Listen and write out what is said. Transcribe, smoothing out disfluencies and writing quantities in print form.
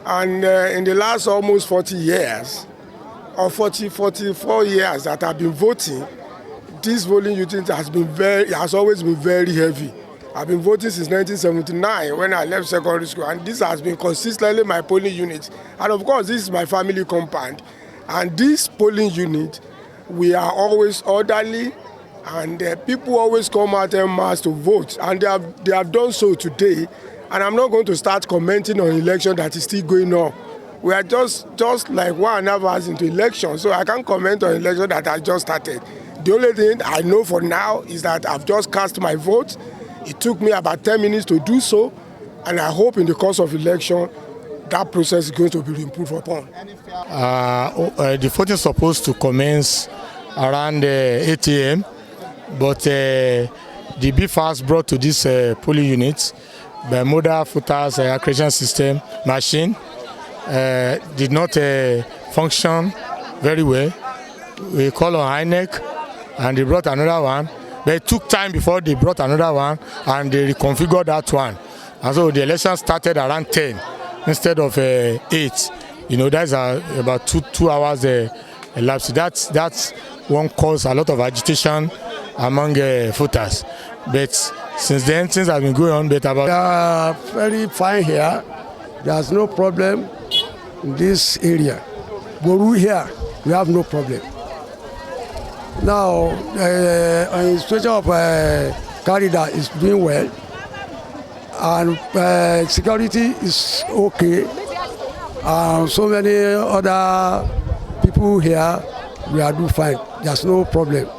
And in the last almost 40 years, or 44 years that I've been voting, this voting unit has always been very heavy. I've been voting since 1979 when I left secondary school, and this has been consistently my polling unit. And of course, this is my family compound. And this polling unit, we are always orderly, and people always come out en masse to vote, and they have done so today. And I'm not going to start commenting on election that is still going on. We are just like 1.5 hours into election, so I can't comment on election that has just started. The only thing I know for now is that I've just cast my vote. It took me about 10 minutes to do so, and I hope in the course of election that process is going to be improved upon. The voting is supposed to commence around 8 a.m., but the BFAS brought to this polling unit by modal voters accreditation system machine did not function very well. We call on INEC, and they brought another one. But it took time before they brought another one, and they reconfigured that one. And so the election started around 10 instead of 8. You know, that's about two hours elapsed. That's one cause a lot of agitation among voters. But since then, things have been going on better. We are very fine here. There's no problem in this area. Boru here, we have no problem. Now, the situation of Carida is doing well, and security is okay. So many other people here, we are doing fine. There's no problem.